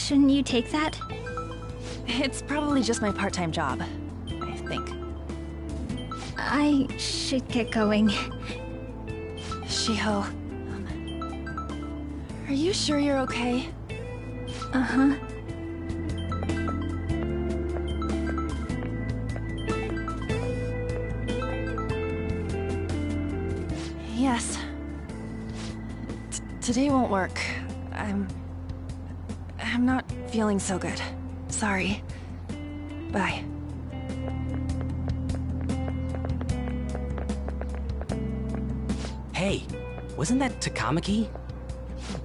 Shouldn't you take that? It's probably just my part-time job, I think. I should get going. Shiho, are you sure you're okay? Uh-huh. Yes. Today won't work. I'm not feeling so good. Sorry. Bye. Hey, wasn't that Takamaki?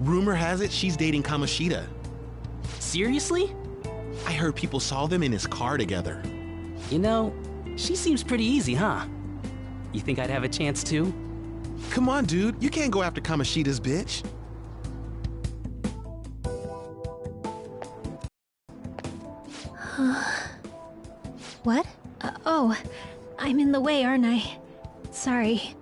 Rumor has it she's dating Kamoshida. Seriously? I heard people saw them in his car together. You know, she seems pretty easy, huh? You think I'd have a chance too? Come on, dude. You can't go after Kamoshida's bitch. What? Oh, I'm in the way, aren't I? Sorry.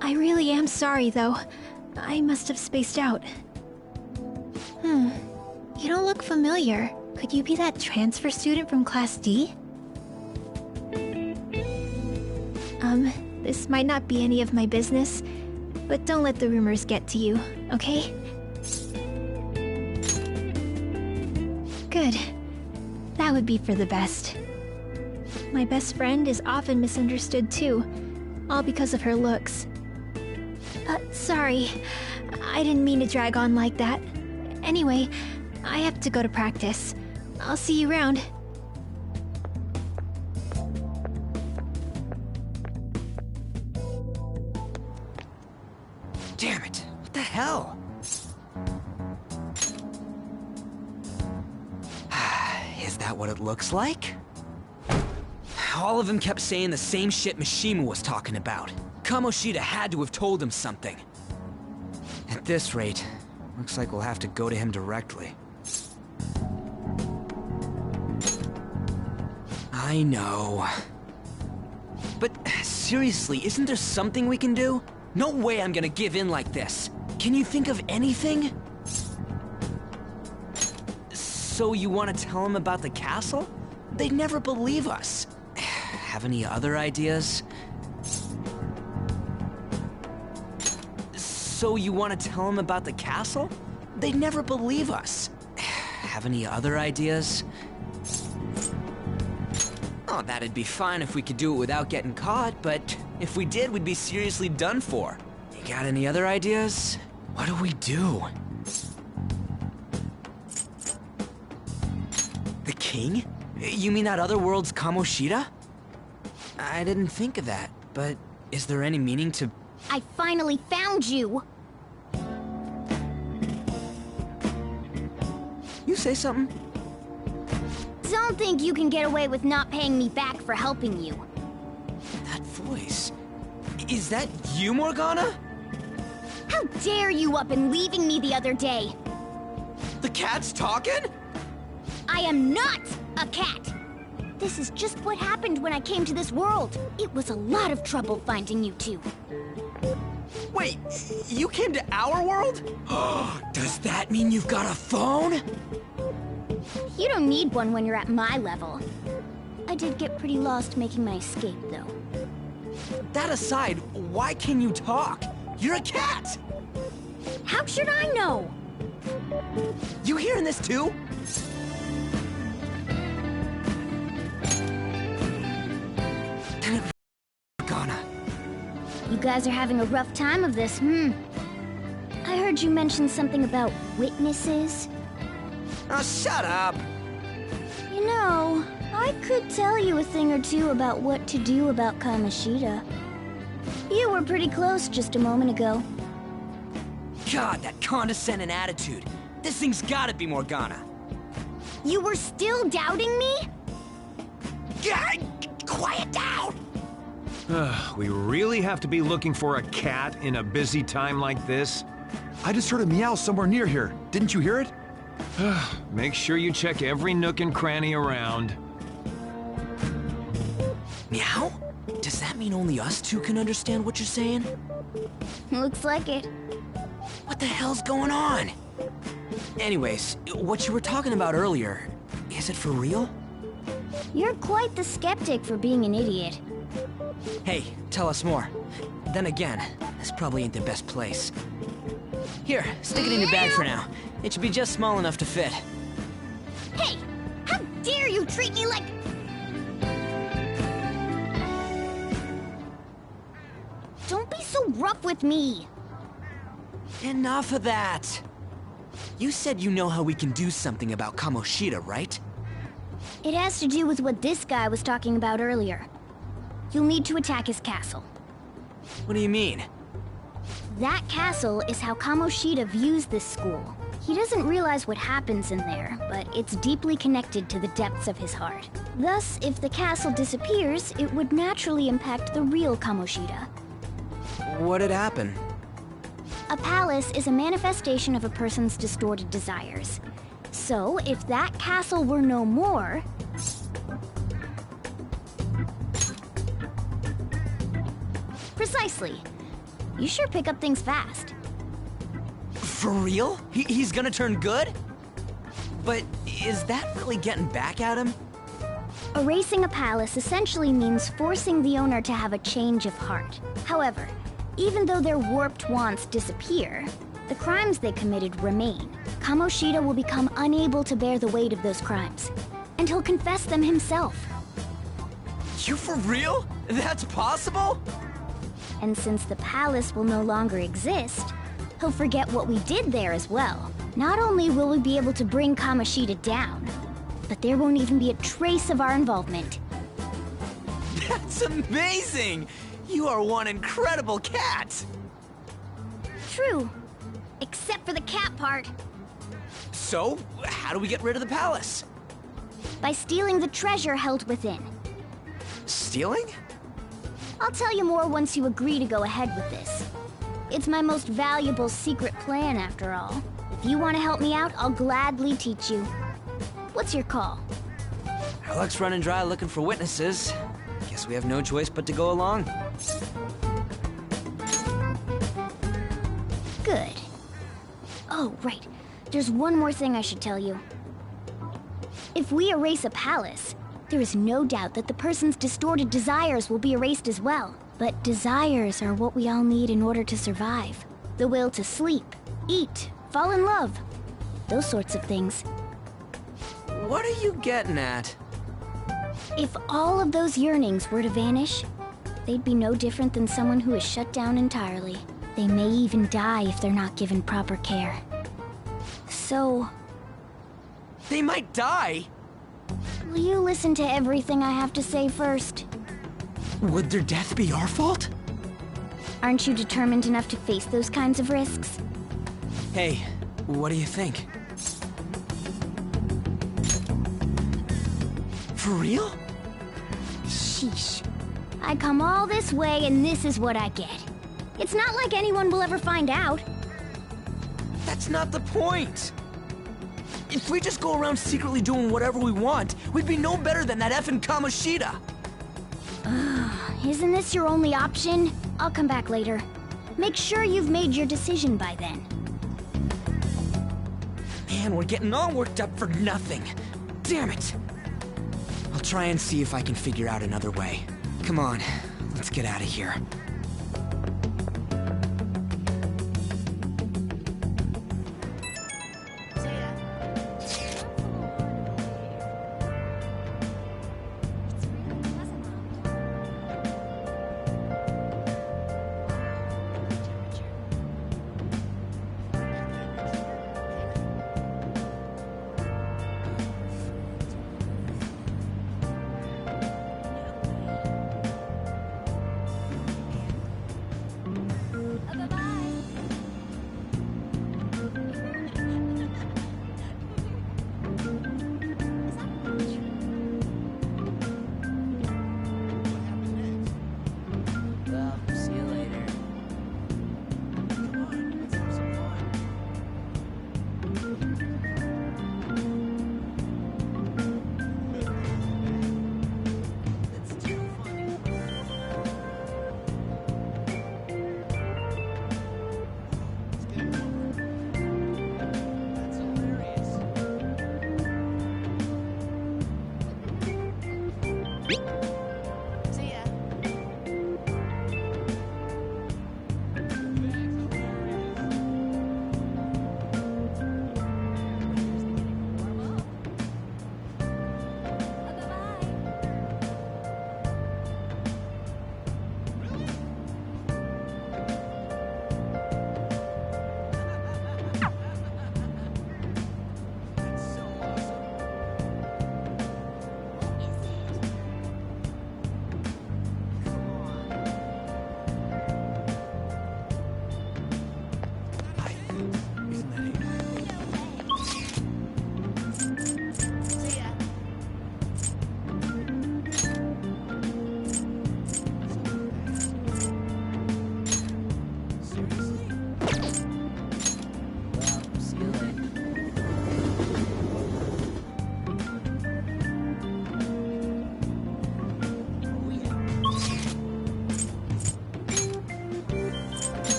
I really am sorry, though. I must have spaced out. You don't look familiar. Could you be that transfer student from Class D? This might not be any of my business, but don't let the rumors get to you, okay? Good. That would be for the best. My best friend is often misunderstood too, all because of her looks. Sorry. I didn't mean to drag on like that. Anyway, I have to go to practice. I'll see you around. Damn it! What the hell? Is that what it looks like? All of them kept saying the same shit Mishima was talking about. Kamoshida had to have told him something. At this rate, looks like we'll have to go to him directly. I know. But seriously, isn't there something we can do? No way I'm gonna give in like this. Can you think of anything? So you want to tell him about the castle? They'd never believe us. Have any other ideas? So you want to tell him about the castle? They'd never believe us. Have any other ideas? Oh, that'd be fine if we could do it without getting caught, but if we did, we'd be seriously done for. You got any other ideas? What do we do? The king? You mean that other world's Kamoshida? I didn't think of that, but is there any meaning to... I finally found you! You say something? Don't think you can get away with not paying me back for helping you. That voice... Is that you, Morgana? How dare you up and leaving me the other day? The cat's talking? I am not a cat! This is just what happened when I came to this world. It was a lot of trouble finding you two. Wait, you came to our world? Does that mean you've got a phone? You don't need one when you're at my level. I did get pretty lost making my escape, though. That aside, why can you talk? You're a cat! How should I know? You hearing this too? Morgana. You guys are having a rough time of this, I heard you mention something about witnesses. Oh, shut up! You know, I could tell you a thing or two about what to do about Kamoshida. You were pretty close just a moment ago. God, that condescending attitude. This thing's gotta be Morgana. You were still doubting me? God, quiet down! We really have to be looking for a cat in a busy time like this? I just heard a meow somewhere near here. Didn't you hear it? Make sure you check every nook and cranny around. Meow? Does that mean only us two can understand what you're saying? Looks like it. What the hell's going on? Anyways, what you were talking about earlier, is it for real? You're quite the skeptic for being an idiot. Hey, tell us more. Then again, this probably ain't the best place. Here, stick it in your bag for now. It should be just small enough to fit. Hey! How dare you treat me like... Don't be so rough with me! Enough of that! You said you know how we can do something about Kamoshida, right? It has to do with what this guy was talking about earlier. You'll need to attack his castle. What do you mean? That castle is how Kamoshida views this school. He doesn't realize what happens in there, but it's deeply connected to the depths of his heart. Thus, if the castle disappears, it would naturally impact the real Kamoshida. What'd happen? A palace is a manifestation of a person's distorted desires. So, if that castle were no more... Precisely. You sure pick up things fast. For real? He's gonna turn good? But is that really getting back at him? Erasing a palace essentially means forcing the owner to have a change of heart. However, even though their warped wants disappear, the crimes they committed remain. Kamoshida will become unable to bear the weight of those crimes, and he'll confess them himself. You for real? That's possible? And since the palace will no longer exist, he'll forget what we did there as well. Not only will we be able to bring Kamoshida down, but there won't even be a trace of our involvement. That's amazing! You are one incredible cat! True. Except for the cat part. So, how do we get rid of the palace? By stealing the treasure held within. Stealing? I'll tell you more once you agree to go ahead with this. It's my most valuable secret plan, after all. If you want to help me out, I'll gladly teach you. What's your call? Our luck's running dry looking for witnesses. Guess we have no choice but to go along. Good. Oh, right. There's one more thing I should tell you. If we erase a palace, there is no doubt that the person's distorted desires will be erased as well. But desires are what we all need in order to survive. The will to sleep, eat, fall in love. Those sorts of things. What are you getting at? If all of those yearnings were to vanish, they'd be no different than someone who is shut down entirely. They may even die if they're not given proper care. So... They might die? will you listen to everything I have to say first? Would their death be our fault? Aren't you determined enough to face those kinds of risks? Hey, what do you think? For real? Sheesh. I come all this way and this is what I get. It's not like anyone will ever find out. That's not the point! If we just go around secretly doing whatever we want, we'd be no better than that effing Kamoshida! Isn't this your only option? I'll come back later. Make sure you've made your decision by then. Man, we're getting all worked up for nothing. Damn it! I'll try and see if I can figure out another way. Come on, let's get out of here.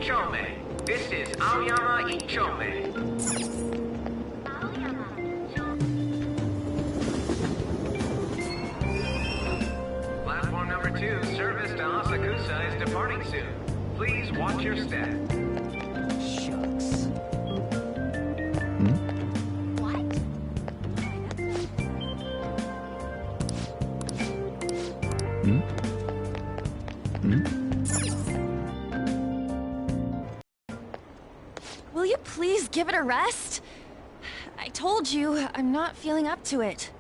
Ichome. This is Aoyama Ichome. Platform number 2, service to Asakusa is departing soon. Please watch your step. Shucks. Will you please give it a rest? I told you, I'm not feeling up to it.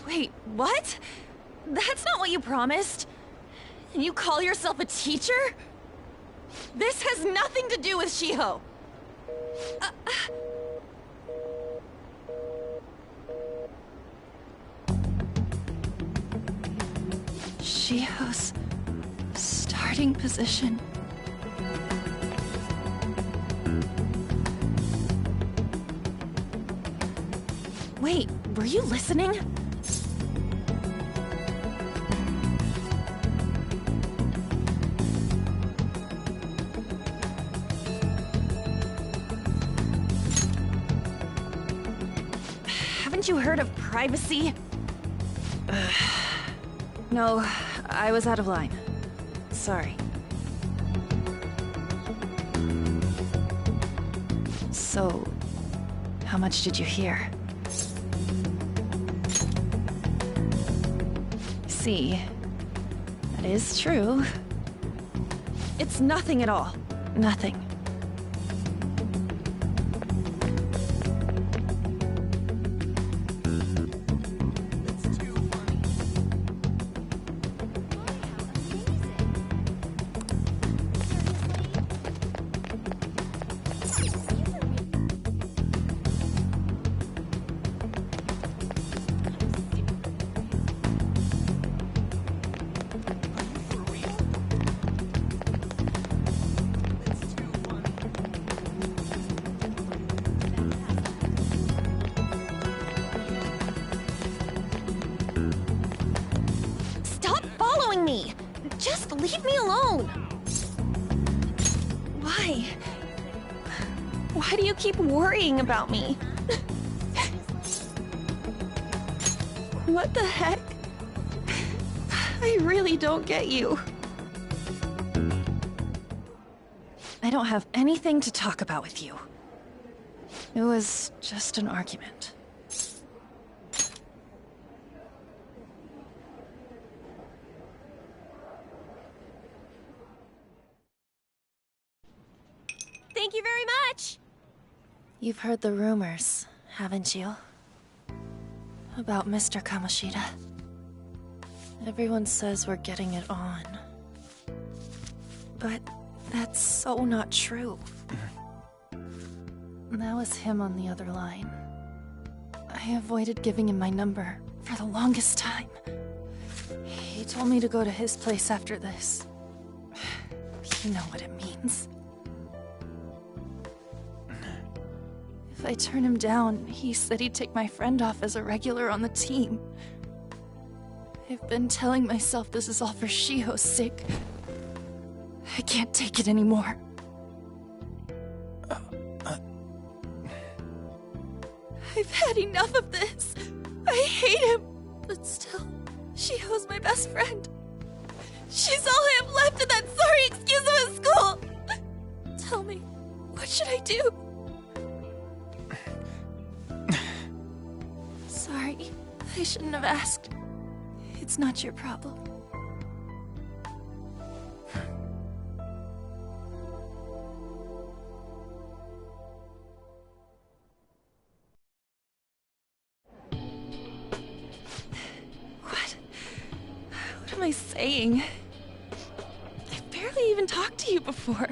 Wait, what? That's not what you promised. And you call yourself a teacher? This has nothing to do with Shiho. Shiho's starting position. Wait, were you listening? Haven't you heard of privacy? No, I was out of line. Sorry. So, how much did you hear? See, that is true. It's nothing at all. Nothing. Me. Just leave me alone. Why? Why do you keep worrying about me? What the heck? I really don't get you. I don't have anything to talk about with you. It was just an argument. Thank you very much! You've heard the rumors, haven't you? About Mr. Kamoshida. Everyone says we're getting it on. But that's so not true. That was him on the other line. I avoided giving him my number for the longest time. He told me to go to his place after this. You know what it means. If I turn him down, he said he'd take my friend off as a regular on the team. I've been telling myself this is all for Shiho's sake. I can't take it anymore. I've had enough of this. I hate him. But still, Shiho's my best friend. She's all I have left in that sorry excuse of a school. Tell me, what should I do? Sorry, I shouldn't have asked. It's not your problem. What am I saying? I've barely even talked to you before.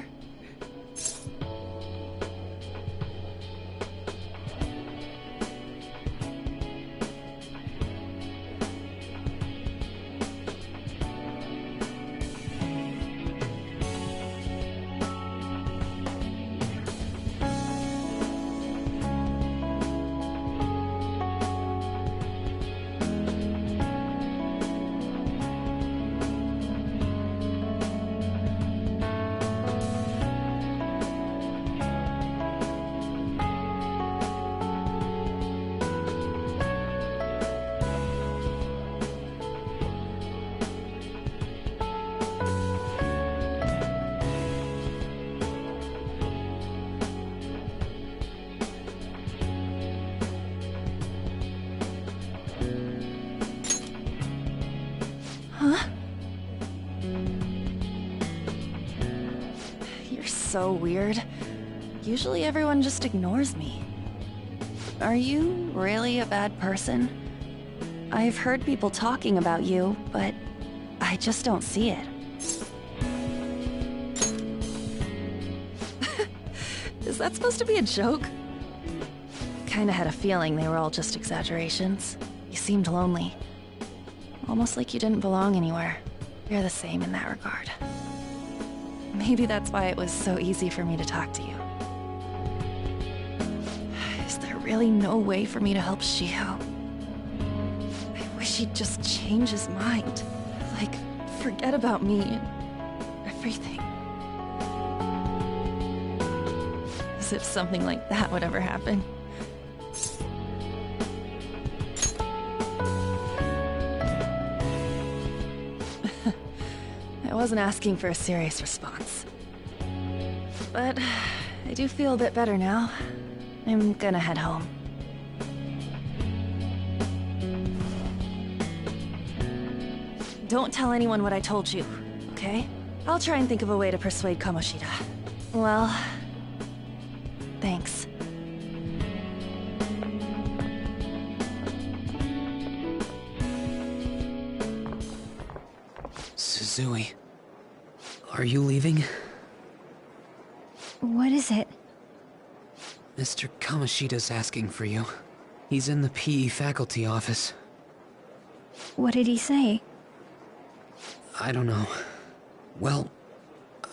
Huh? You're so weird. Usually everyone just ignores me. Are you really a bad person? I've heard people talking about you, but I just don't see it. Is that supposed to be a joke? Kinda had a feeling they were all just exaggerations. You seemed lonely. Almost like you didn't belong anywhere. You're the same in that regard. Maybe that's why it was so easy for me to talk to you. Is there really no way for me to help Shiho? I wish he'd just change his mind. Like, forget about me and everything. As if something like that would ever happen. I wasn't asking for a serious response. But I do feel a bit better now. I'm gonna head home. Don't tell anyone what I told you, okay? I'll try and think of a way to persuade Kamoshida. Well, thanks. Suzui, are you leaving? What is it? Mr. Kamoshida's asking for you. He's in the PE faculty office. What did he say? I don't know. Well,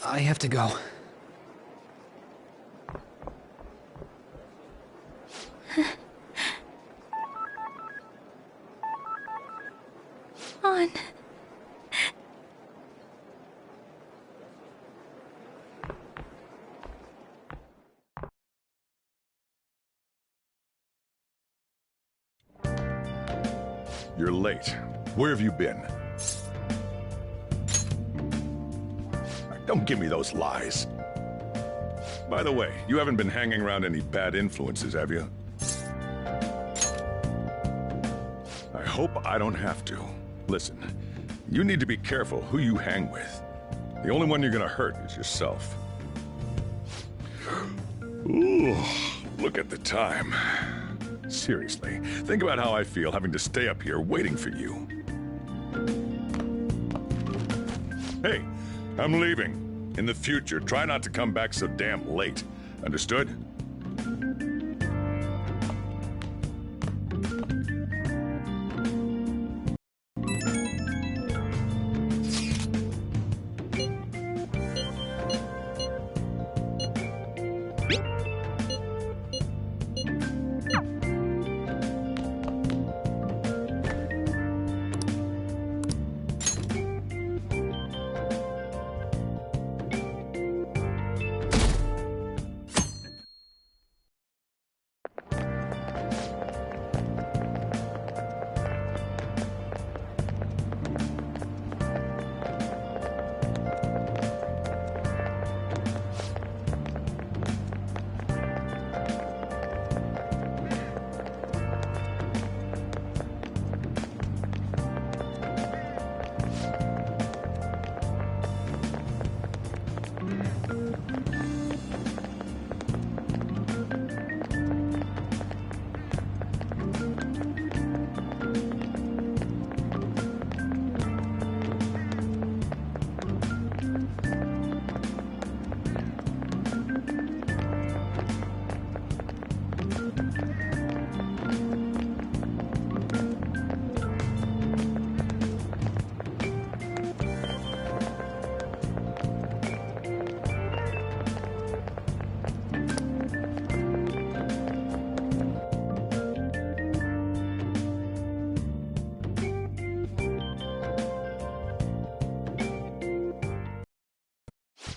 I have to go. On. You're late. Where have you been? Don't give me those lies. By the way, you haven't been hanging around any bad influences, have you? I hope I don't have to. Listen, you need to be careful who you hang with. The only one you're gonna hurt is yourself. Ooh, look at the time. Seriously, think about how I feel having to stay up here waiting for you. Hey, I'm leaving. In the future, try not to come back so damn late. Understood?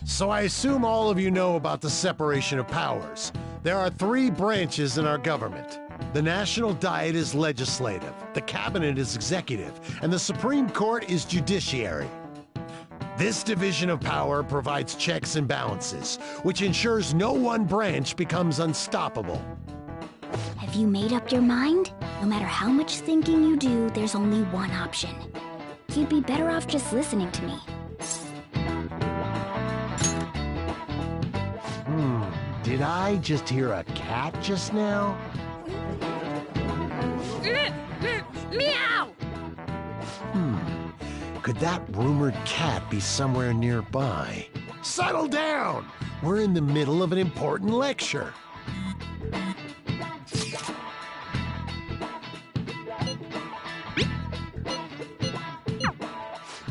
So I assume all of you know about the separation of powers. There are 3 branches in our government. The National Diet is legislative, the Cabinet is executive, and the Supreme Court is judiciary. This division of power provides checks and balances, which ensures no one branch becomes unstoppable. Have If you made up your mind, no matter how much thinking you do, there's only one option. You'd be better off just listening to me. Did I just hear a cat just now? Meow! Could that rumored cat be somewhere nearby? Settle down! We're in the middle of an important lecture.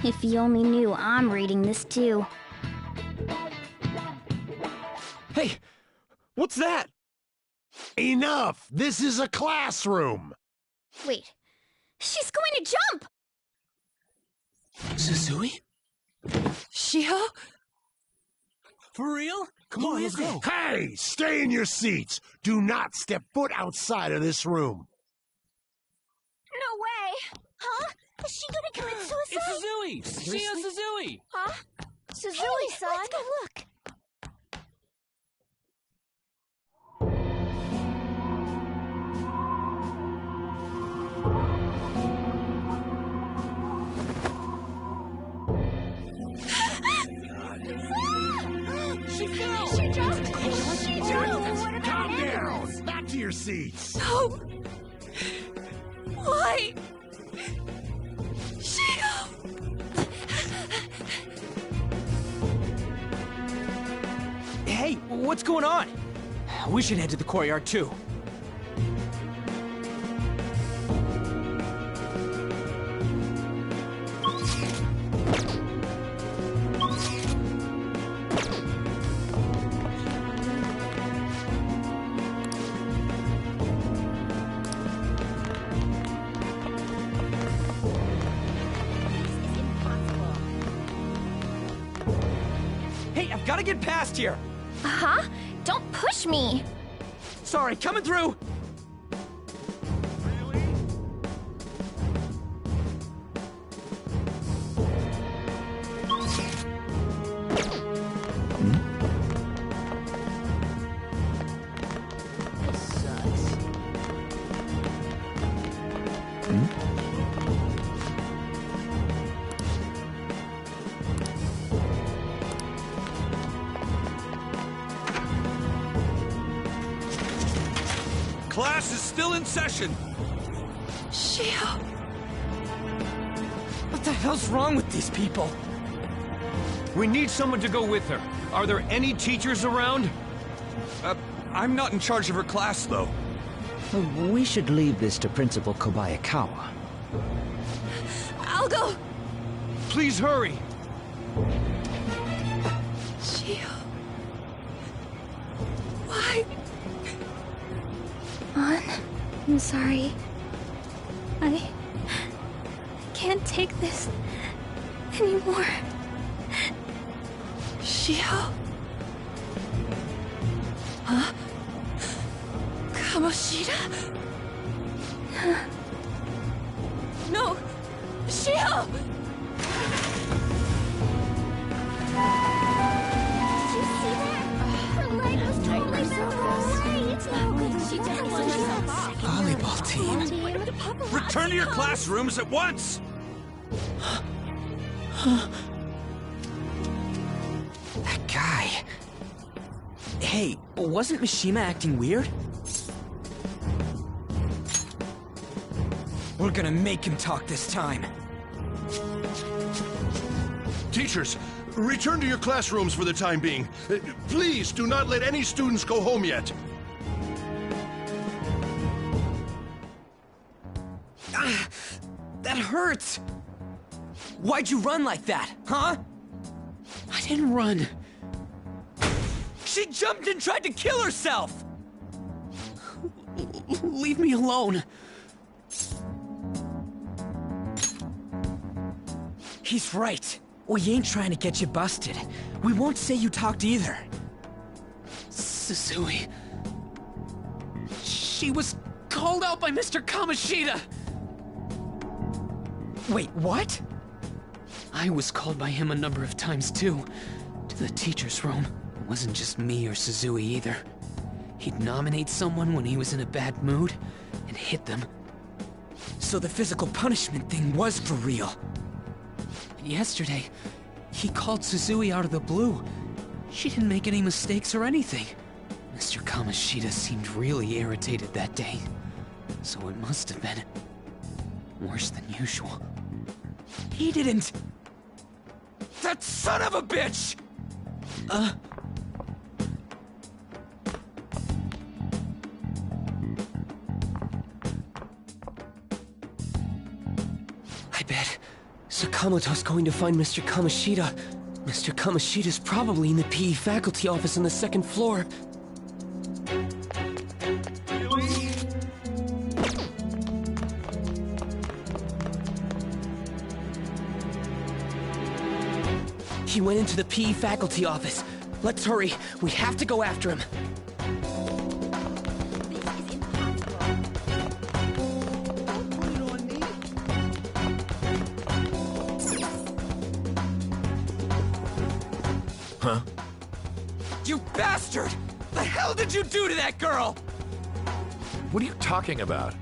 If you only knew I'm reading this too. Hey, what's that? Enough! This is a classroom! Wait, she's going to jump! Suzui? Shiho? For real? Come on, let's go. Hey, stay in your seats! Do not step foot outside of this room. No way! Huh? Is she gonna commit suicide? It's Suzui! Shio Suzui! Huh? Suzui-san? Let's go look. She fell! She jumped! Calm down! Back to your seats! No! Why? Shiho! Hey, what's going on? We should head to the courtyard too. Hey, I've got to get past here. Huh? Don't push me! Sorry, coming through. Class is still in session. Shiho! What the hell's wrong with these people? We need someone to go with her. Are there any teachers around? I'm not in charge of her class, though. We should leave this to Principal Kobayakawa. I'll go! Please hurry. Shiho... Why? On. I'm sorry. I can't take this anymore. Shiho? Huh? Kamoshida? No! Shiho! Did you see that? Her leg was totally away. It's no good. She Volleyball team. Return to your classrooms at once! That guy. Hey, wasn't Mishima acting weird? We're gonna make him talk this time. Teachers, return to your classrooms for the time being. Please do not let any students go home yet. That hurts! Why'd you run like that, huh? I didn't run. She jumped and tried to kill herself! Leave me alone. He's right. We ain't trying to get you busted. We won't say you talked either. Suzui. She was called out by Mr. Kamoshida! Wait, what? I was called by him a number of times too. To the teacher's room. It wasn't just me or Suzui either. He'd nominate someone when he was in a bad mood and hit them. So the physical punishment thing was for real. And yesterday, he called Suzui out of the blue. She didn't make any mistakes or anything. Mr. Kamoshida seemed really irritated that day. So it must have been worse than usual. He didn't... That son of a bitch! I bet Sakamoto's going to find Mr. Kamoshida. Mr. Kamoshida's probably in the PE faculty office on the second floor. He went into the PE faculty office. Let's hurry. We have to go after him. Huh? You bastard! The hell did you do to that girl? What are you talking about?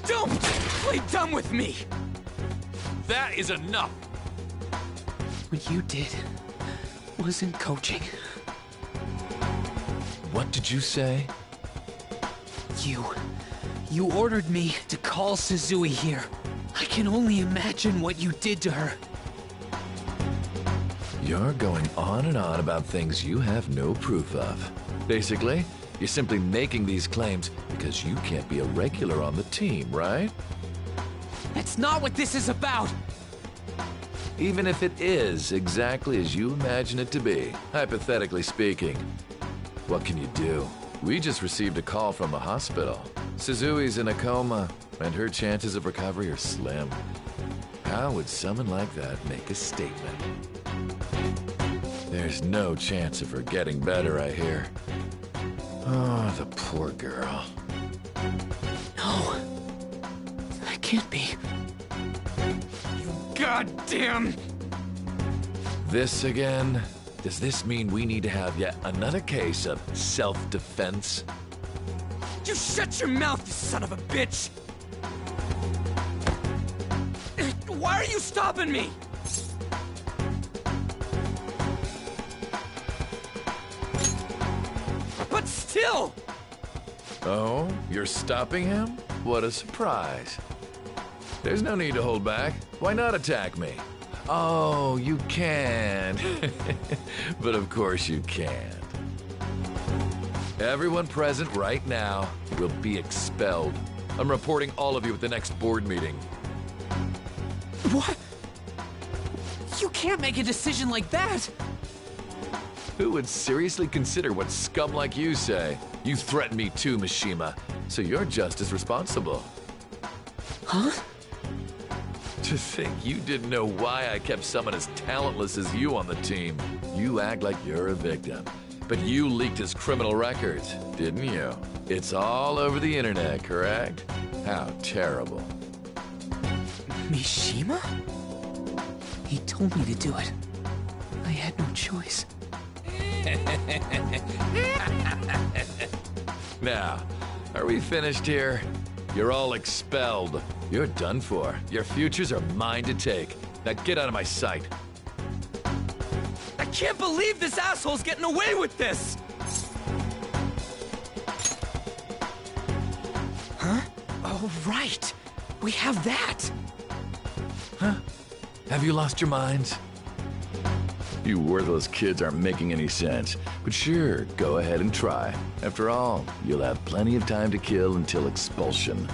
Don't play dumb with me! That is enough! What you did wasn't coaching. What did you say? You ordered me to call Suzui here. I can only imagine what you did to her. You're going on and on about things you have no proof of. Basically, you're simply making these claims because you can't be a regular on the team, right? That's not what this is about! Even if it is exactly as you imagine it to be, hypothetically speaking, what can you do? We just received a call from the hospital. Suzui's in a coma, and her chances of recovery are slim. How would someone like that make a statement? There's no chance of her getting better, I hear. Oh, the poor girl. No. That can't be. Goddamn! This again? Does this mean we need to have yet another case of self-defense? You shut your mouth, you son of a bitch! Why are you stopping me? But still! Oh, you're stopping him? What a surprise. There's no need to hold back. Why not attack me? Oh, you can. But of course you can't. Everyone present right now will be expelled. I'm reporting all of you at the next board meeting. What? You can't make a decision like that! Who would seriously consider what scum like you say? You threatened me too, Mishima, so you're just as responsible. Huh? To think you didn't know why I kept someone as talentless as you on the team. You act like you're a victim. But you leaked his criminal records, didn't you? It's all over the internet, correct? How terrible. Mishima? He told me to do it. I had no choice. Now, are we finished here? You're all expelled. You're done for. Your futures are mine to take. Now get out of my sight. I can't believe this asshole's getting away with this! Huh? Oh, right. We have that. Huh? Have you lost your minds? You worthless kids aren't making any sense. But sure, go ahead and try. After all, you'll have plenty of time to kill until expulsion.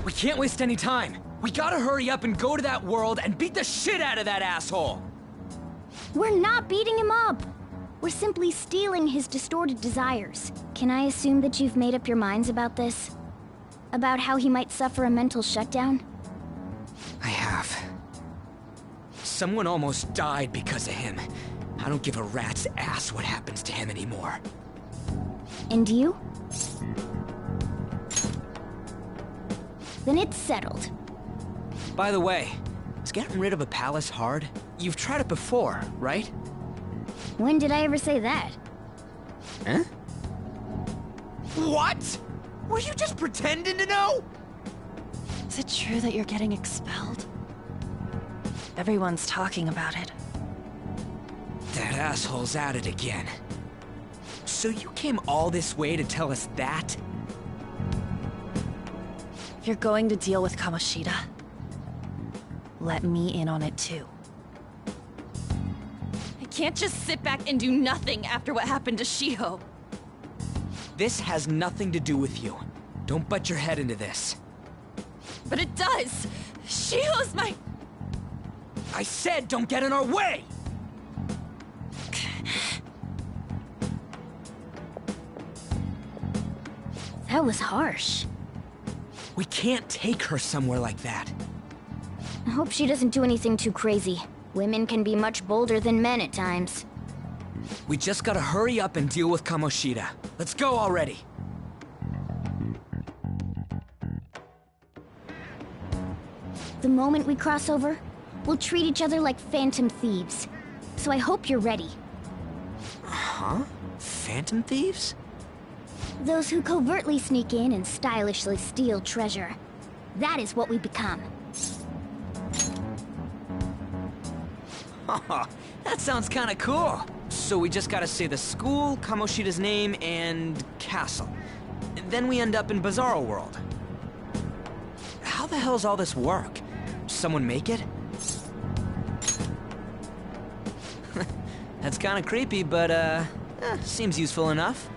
We can't waste any time. We gotta hurry up and go to that world and beat the shit out of that asshole! We're not beating him up! We're simply stealing his distorted desires. Can I assume that you've made up your minds about this? About how he might suffer a mental shutdown? I have. Someone almost died because of him. I don't give a rat's ass what happens to him anymore. And you? Then it's settled. By the way, is getting rid of a palace hard? You've tried it before, right? When did I ever say that? Huh? What? Were you just pretending to know? Is it true that you're getting expelled? Everyone's talking about it. That asshole's at it again. So you came all this way to tell us that? If you're going to deal with Kamoshida, let me in on it too. I can't just sit back and do nothing after what happened to Shiho. This has nothing to do with you. Don't butt your head into this. But it does! Shiho's my... I said don't get in our way! That was harsh. We can't take her somewhere like that. I hope she doesn't do anything too crazy. Women can be much bolder than men at times. We just gotta hurry up and deal with Kamoshida. Let's go already. The moment we cross over, we'll treat each other like phantom thieves. So I hope you're ready. Huh? Phantom thieves? Those who covertly sneak in and stylishly steal treasure. That is what we become. That sounds kinda cool. So we just gotta say the school, Kamoshida's name, and castle. Then we end up in Bizarro World. How the hell's all this work? Someone make it? That's kinda creepy, but seems useful enough.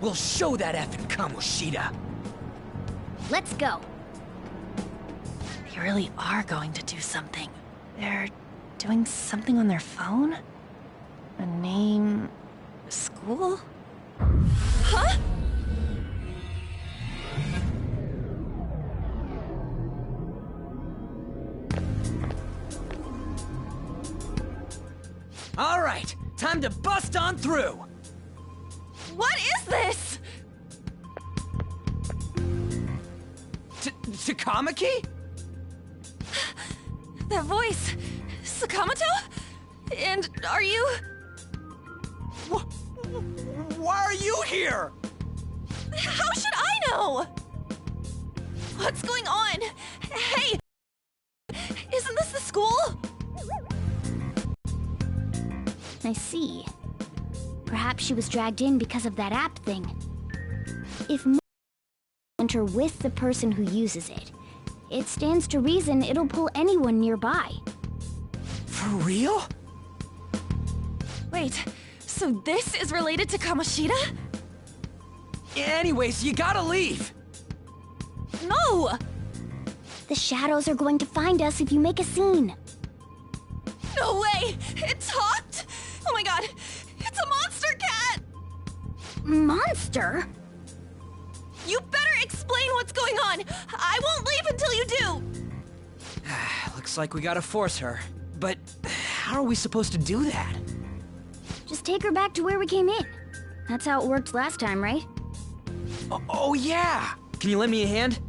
We'll show that effing Kamoshida. Let's go. They really are going to do something. They're doing something on their phone? A name... a school? Huh? All right, time to bust on through. What is this? Takamaki? That voice... Sakamoto? And are you... Why are you here? How should I know? What's going on? Hey! Isn't this the school? I see. Perhaps she was dragged in because of that app thing. If enter with the person who uses it, it stands to reason it'll pull anyone nearby. For real? Wait, so this is related to Kamoshida? Anyways, you gotta leave! No! The shadows are going to find us if you make a scene. No way! It talked? Oh my god! It's a monster cat! Monster? You better explain what's going on! I won't leave until you do! Looks like we gotta force her. But how are we supposed to do that? Just take her back to where we came in. That's how it worked last time, right? Oh yeah! Can you lend me a hand?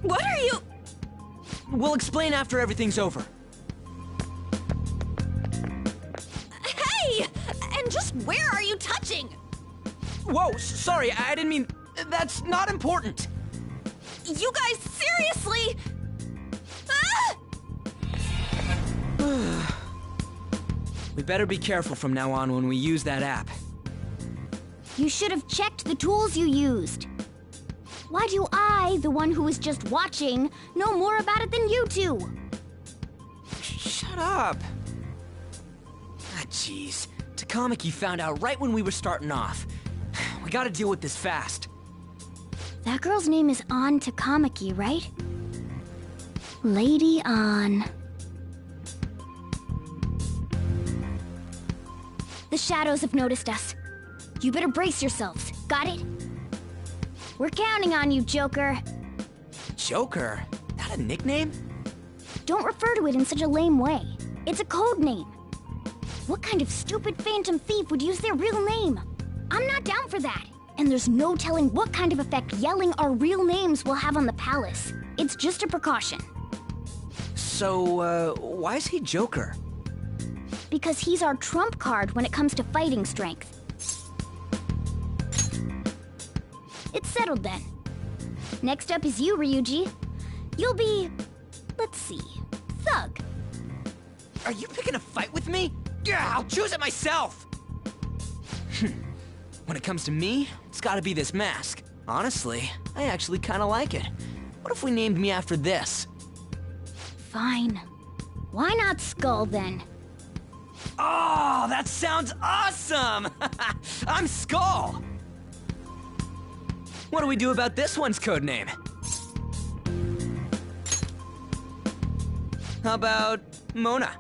What are you... We'll explain after everything's over. Hey! And just where are you touching? Whoa, sorry, I didn't mean... That's not important. You guys, seriously? Ah! We better be careful from now on when we use that app. You should have checked the tools you used. Why do I, the one who was just watching, know more about it than you two? Shut up. Ah, jeez. Takamaki found out right when we were starting off. We gotta deal with this fast. That girl's name is Ann Takamaki, right? Lady Ann. The shadows have noticed us. You better brace yourselves. Got it? We're counting on you, Joker. Joker? That a nickname? Don't refer to it in such a lame way. It's a code name. What kind of stupid phantom thief would use their real name? I'm not down for that. And there's no telling what kind of effect yelling our real names will have on the palace. It's just a precaution. So, why is he Joker? Because he's our trump card when it comes to fighting strength. It's settled then. Next up is you, Ryuji. You'll be... let's see... Thug. Are you picking a fight with me? Yeah, I'll choose it myself! When it comes to me, it's gotta be this mask. Honestly, I actually kinda like it. What if we named me after this? Fine. Why not Skull, then? Oh, that sounds awesome! I'm Skull! What do we do about this one's codename? How about Mona?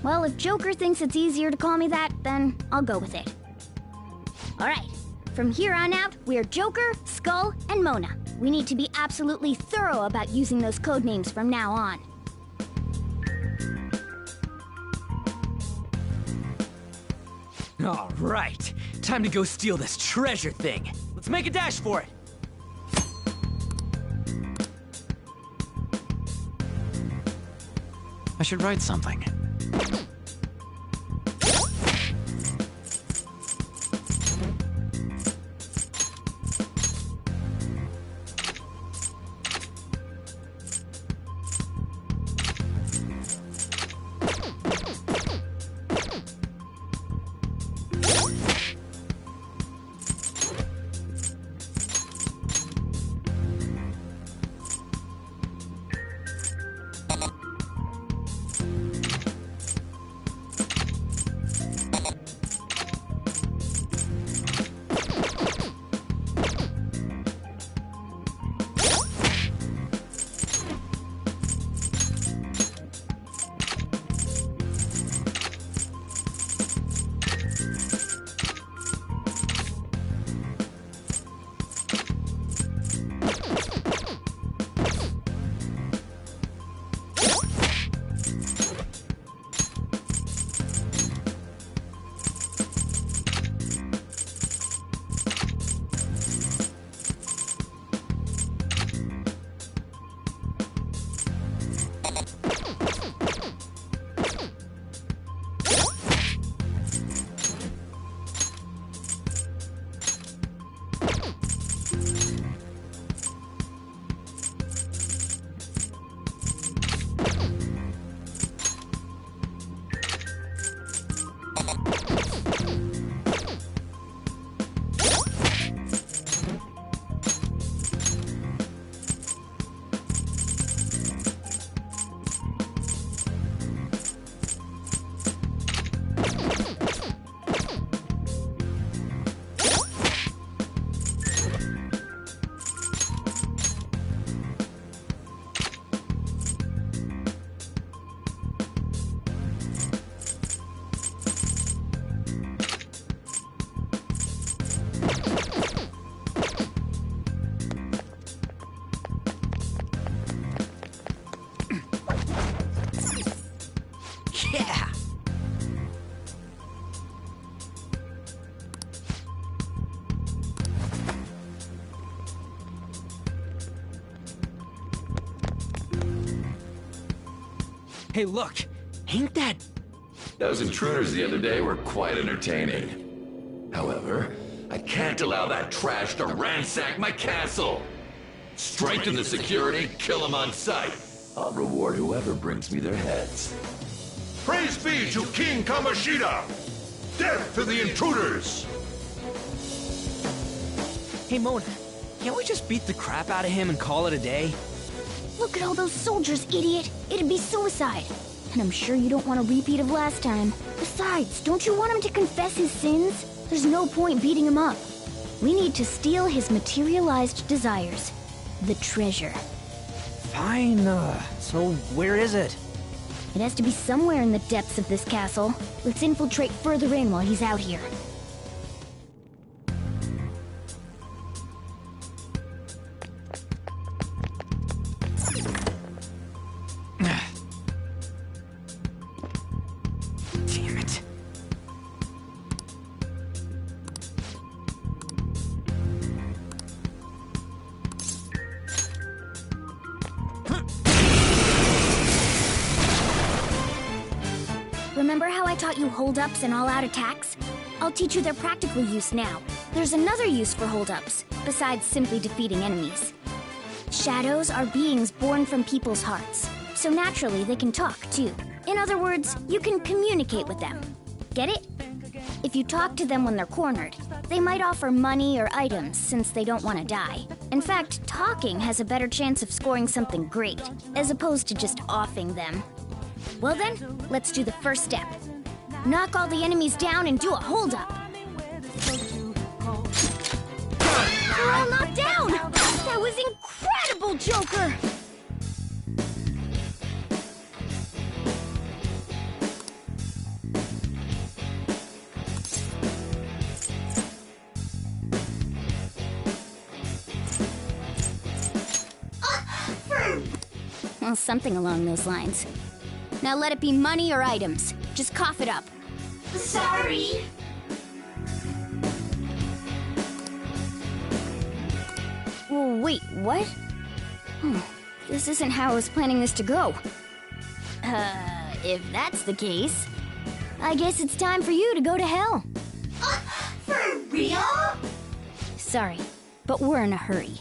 Well, if Joker thinks it's easier to call me that, then I'll go with it. Alright, from here on out, we're Joker, Skull, and Mona. We need to be absolutely thorough about using those codenames from now on. Alright, time to go steal this treasure thing. Let's make a dash for it. I should write something. Hey, look! Ain't that... Those intruders the other day were quite entertaining. However, I can't allow that trash to ransack my castle! Strengthen the security, kill them on sight. I'll reward whoever brings me their heads. Praise be to King Kamoshida! Death to the intruders! Hey, Mona, can't we just beat the crap out of him and call it a day? Look at all those soldiers, idiot! It'd be suicide. And I'm sure you don't want a repeat of last time. Besides, don't you want him to confess his sins? There's no point beating him up. We need to steal his materialized desires. The treasure. Fine, so where is it? It has to be somewhere in the depths of this castle. Let's infiltrate further in while he's out here. Damn it. Remember how I taught you hold-ups and all-out attacks? I'll teach you their practical use now. There's another use for hold-ups, besides simply defeating enemies. Shadows are beings born from people's hearts, so naturally they can talk, too. In other words, you can communicate with them. Get it? If you talk to them when they're cornered, they might offer money or items since they don't want to die. In fact, talking has a better chance of scoring something great, as opposed to just offing them. Well then, let's do the first step. Knock all the enemies down and do a hold-up. They're all knocked down! That was incredible, Joker! Well, something along those lines. Now let it be money or items. Just cough it up. Sorry. Well, wait, what? This isn't how I was planning this to go. If that's the case, I guess it's time for you to go to hell. For real? Sorry, but we're in a hurry.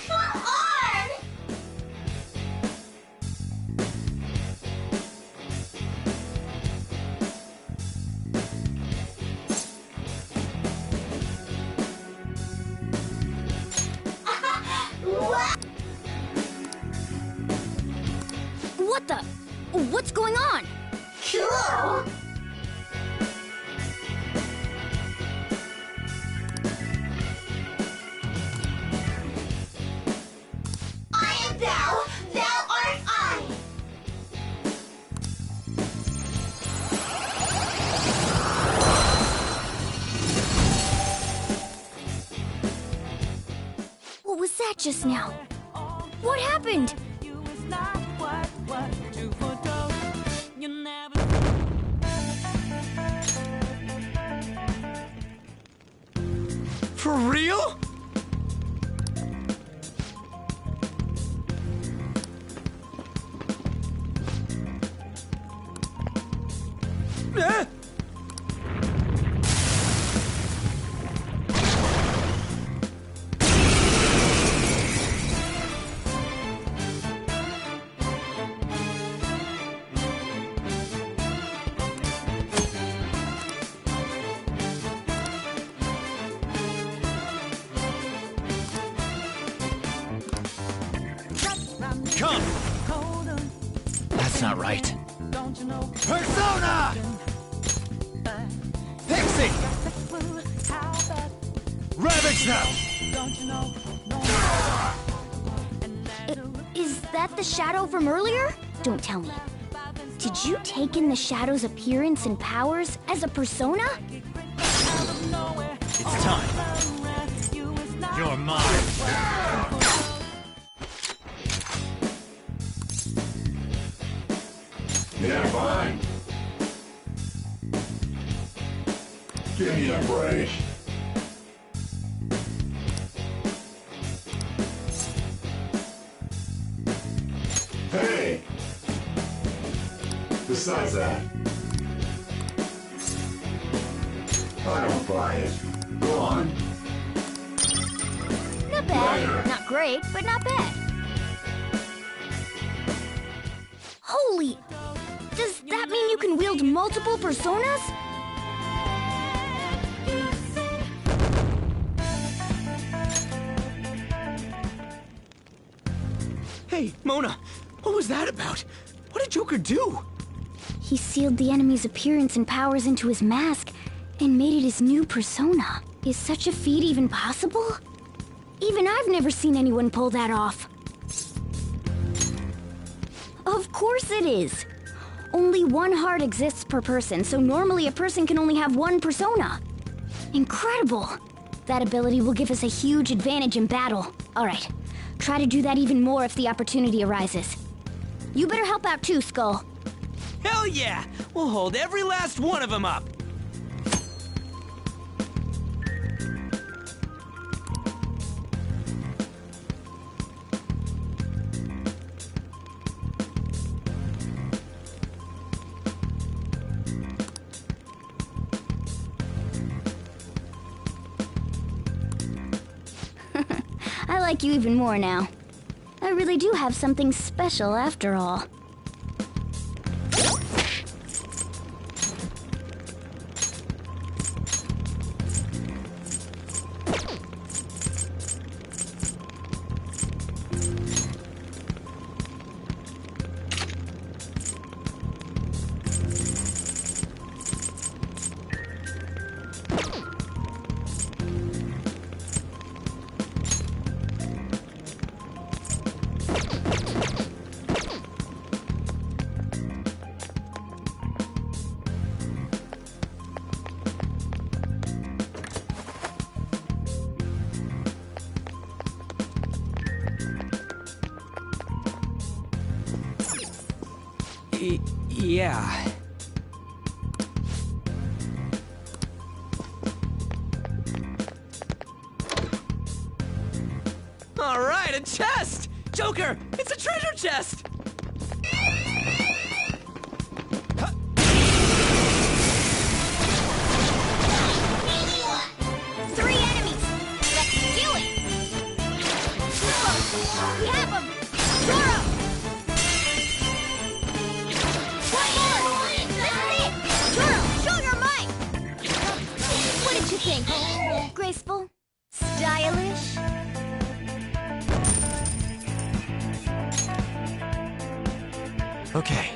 Come on! What the? What's going on? Cool! I am thou, thou art I! What was that just now? What happened? For real? Come! That's not right. Persona! Pixie! Ravage now! Is that the shadow from earlier? Don't tell me. Did you take in the shadow's appearance and powers as a persona? It's time. You're mine. Yeah, fine. Give me a break. Hey! Besides that, I don't buy it. Go on. Not bad. Not great, but not bad. Holy! Does that mean you can wield multiple personas? Hey, Mona, what was that about? What did Joker do? He sealed the enemy's appearance and powers into his mask and made it his new persona. Is such a feat even possible? Even I've never seen anyone pull that off. Of course it is. Only one heart exists per person, so normally a person can only have one persona. Incredible! That ability will give us a huge advantage in battle. Alright, try to do that even more if the opportunity arises. You better help out too, Skull. Hell yeah! We'll hold every last one of them up! like you even more now. I really do have something special after all. Yeah. All right, a chest! Joker, it's a treasure chest! Three enemies! Let's do it! We have them! Zoro! One more! This is it! Zoro, show your might! What did you think? Graceful? Stylish? Okay.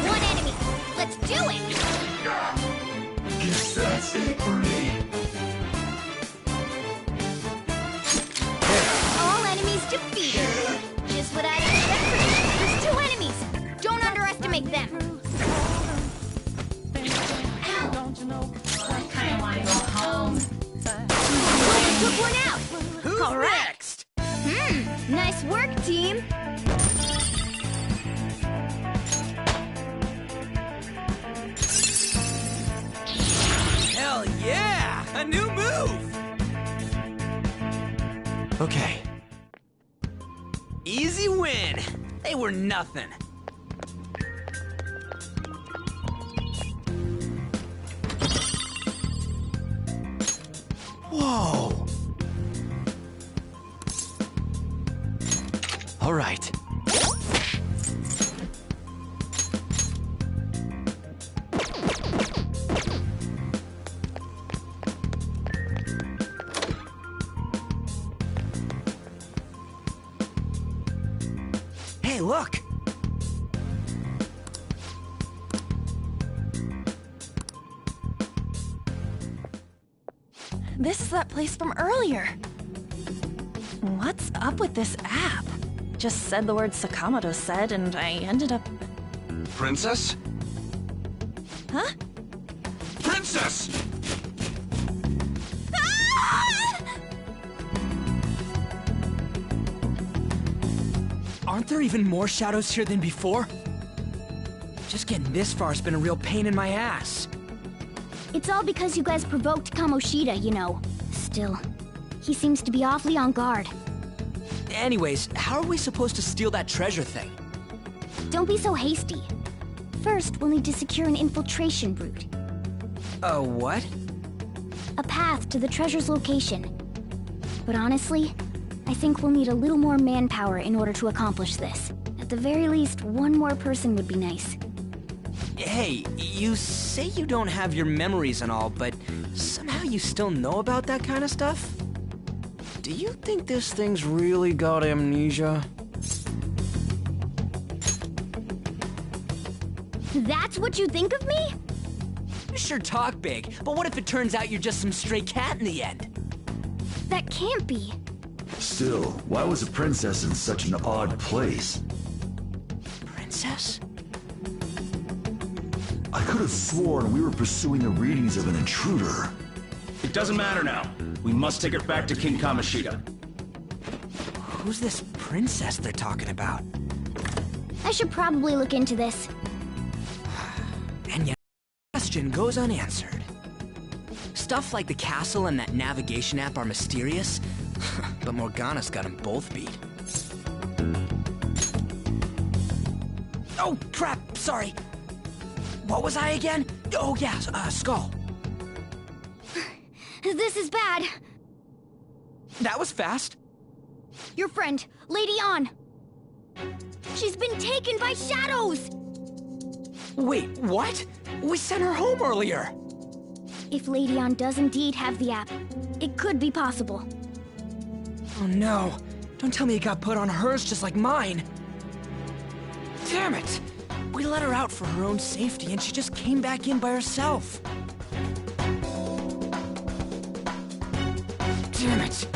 One enemy! Let's do it! Guess that's it for me. All enemies defeated. Just what I expected. There's two enemies. Don't underestimate them. Took one out. Who's next? Nice work, team. Hell yeah! A new move! Okay. Easy win! They were nothing. Whoa! All right. Hey, look! This is that place from earlier. What's up with this app? Just said the word Sakamoto said, and I ended up... Princess? Huh? Princess! Aren't there even more shadows here than before? Just getting this far has been a real pain in my ass. It's all because you guys provoked Kamoshida, you know. Still, he seems to be awfully on guard. Anyways, how are we supposed to steal that treasure thing? Don't be so hasty. First, we'll need to secure an infiltration route. A what? A path to the treasure's location. But honestly, I think we'll need a little more manpower in order to accomplish this. At the very least, one more person would be nice. Hey, you say you don't have your memories and all, but somehow you still know about that kind of stuff? Do you think this thing's really got amnesia? That's what you think of me? You sure talk big, but what if it turns out you're just some stray cat in the end? That can't be. Still, why was a princess in such an odd place? Princess? I could have sworn we were pursuing the readings of an intruder. It doesn't matter now. We must take her back to King Kamoshida. Who's this princess they're talking about? I should probably look into this. And yet, question goes unanswered. Stuff like the castle and that navigation app are mysterious, but Morgana's got them both beat. Oh, crap, sorry. What was I again? Oh, yeah, Skull. This is bad. That was fast. Your friend, Lady Ann. She's been taken by shadows! Wait, what? We sent her home earlier. If Lady Ann does indeed have the app, it could be possible. Oh no. Don't tell me it got put on hers just like mine. Damn it! We let her out for her own safety and she just came back in by herself. Damn it!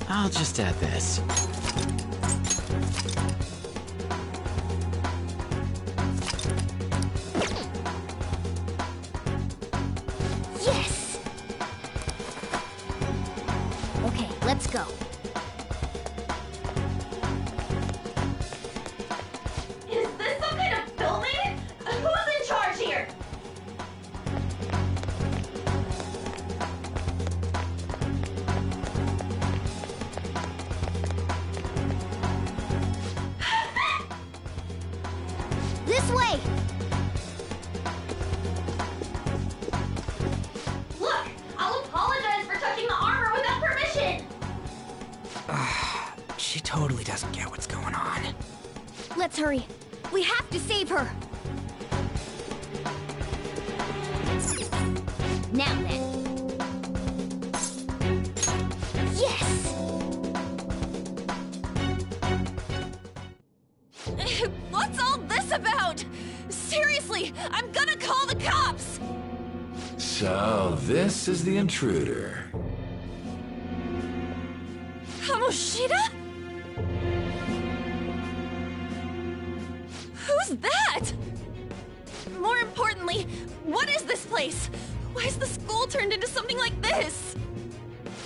I'll just add this. Yes! Okay, let's go. Is this some kind of building? Who's in charge here? This way! Look, I'll apologize for touching the armor without permission. She totally doesn't get what's going on. Let's hurry. We have to save her. Now then. Yes! What's all this about? Seriously, I'm gonna call the cops! So, this is the intruder. Kamoshida? Who's that? More importantly, what is this place? Why is the school turned into something like this?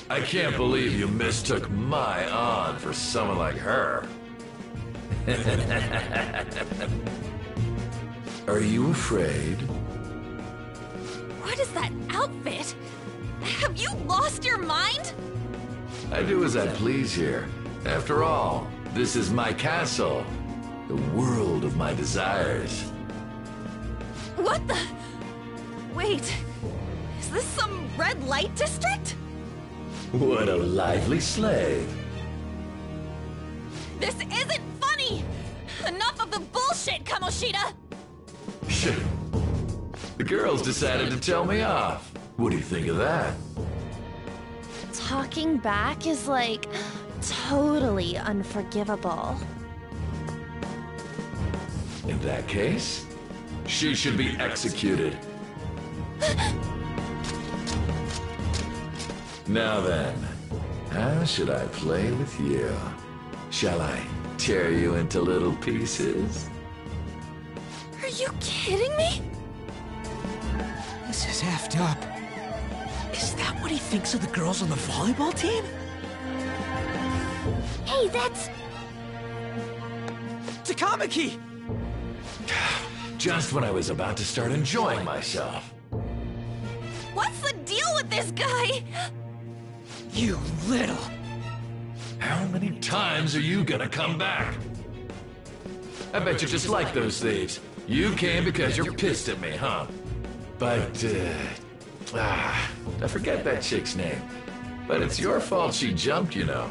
I can't believe you mistook my Ann for someone like her. Are you afraid? What is that outfit? Have you lost your mind? I do as I please here. After all, this is my castle. The world of my desires. What the? Wait, is this some red light district? What a lively slave. This isn't funny! Enough of the bullshit, Kamoshida! The girls decided to tell me off. What do you think of that? Talking back is like totally unforgivable. In that case, she should be executed. Now then, how should I play with you? Shall I tear you into little pieces? Are you kidding me? This is effed up. Is that what he thinks of the girls on the volleyball team? Hey, that's... Takamaki! Just when I was about to start enjoying myself. What's the deal with this guy? You little... How many times are you gonna come back? I bet you just like those thieves. You came because you're pissed at me, huh? But, I forget that chick's name. But it's your fault she jumped, you know.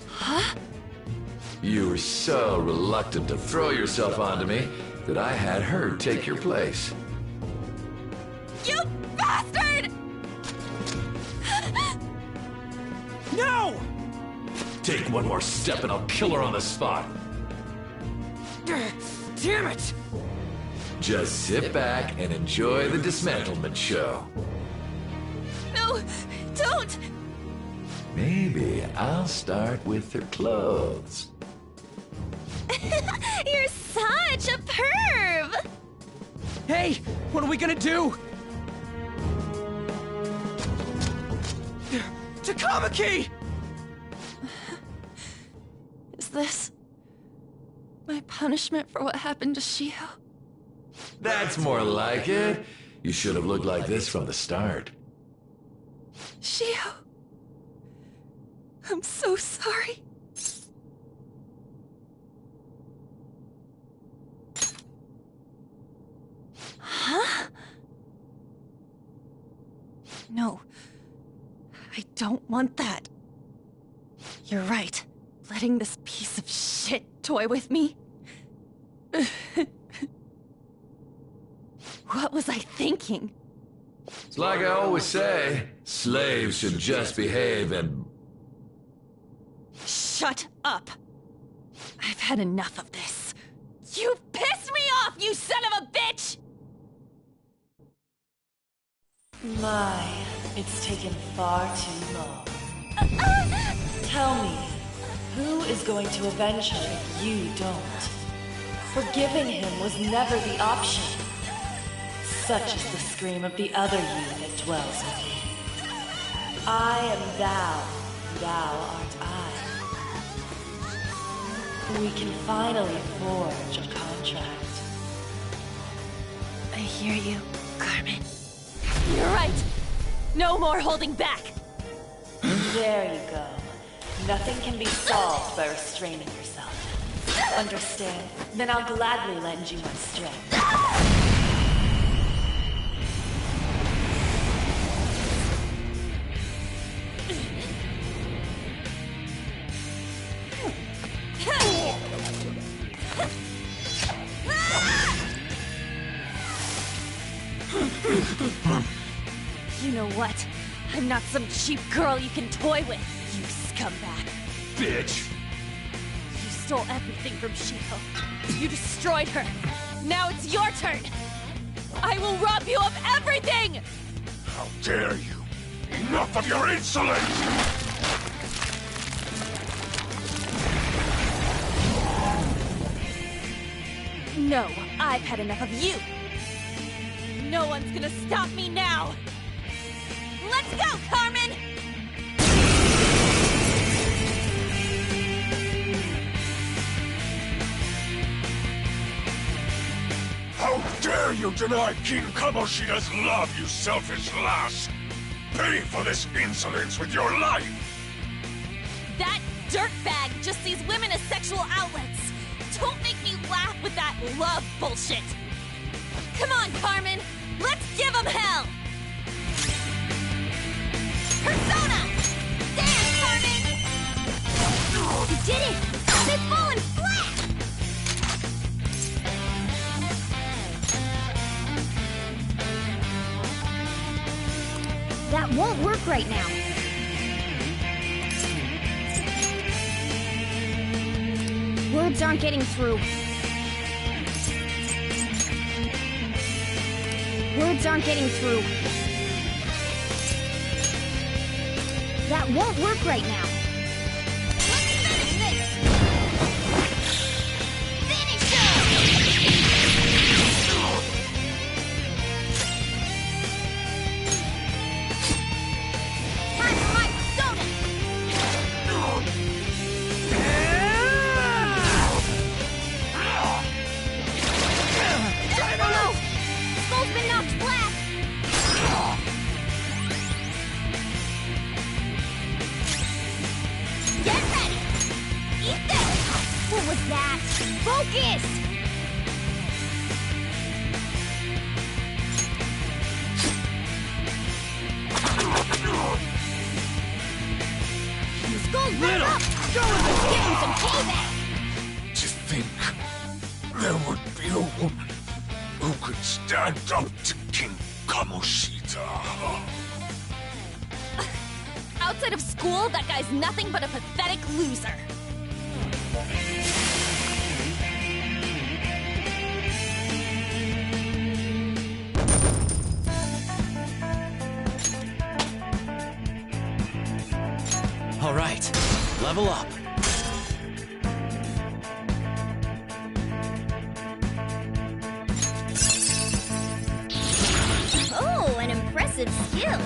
Huh? You were so reluctant to throw yourself onto me that I had her take your place. You bastard! No! Take one more step and I'll kill her on the spot. Damn it! Just sit back and enjoy the dismantlement show. No, don't! Maybe I'll start with her clothes. You're such a perv! Hey, what are we gonna do? Takamaki! Is this my punishment for what happened to Shiho? That's more like it. You should have looked like this from the start. Shiho, I'm so sorry. Huh? No, I don't want that. You're right. Letting this piece of shit toy with me? What was I thinking? It's like I always say, slaves should just behave and... Shut up! I've had enough of this. You've pissed me off, you son of a bitch! My, it's taken far too long. Tell me, who is going to avenge her if you don't? Forgiving him was never the option. Such is the scream of the other you that dwells within. I am thou, thou art I. We can finally forge a contract. I hear you, Carmen. You're right! No more holding back! There you go. Nothing can be solved by restraining yourself. Understand? Then I'll gladly lend you my strength. You know what? I'm not some cheap girl you can toy with, you scumbag. Bitch! You stole everything from Shiho. You destroyed her. Now it's your turn. I will rob you of everything! How dare you! Enough of your insolence! No, I've had enough of you. No one's gonna stop me now. Let's go, Carmen! How dare you deny King Kamoshida's love, you selfish lass! Pay for this insolence with your life! That dirtbag just sees women as sexual outlets. Don't make me laugh with that love bullshit. Come on, Carmen! Let's give him hell! Persona! Dance, Carmen! You did it! They've fallen flat! That won't work right now. Words aren't getting through. Words aren't getting through. That won't work right now. Let's finish this! Finish him! Time for my persona! Oh no! Skull's been knocked flat! Get ready! Eat this! What was that? Focus! Skull's back up! Let's give him some payback! To think there would be a woman who could stand up to King Kamoshida. Outside of school, that guy's nothing but a pathetic loser. All right, level up. Oh, an impressive skill.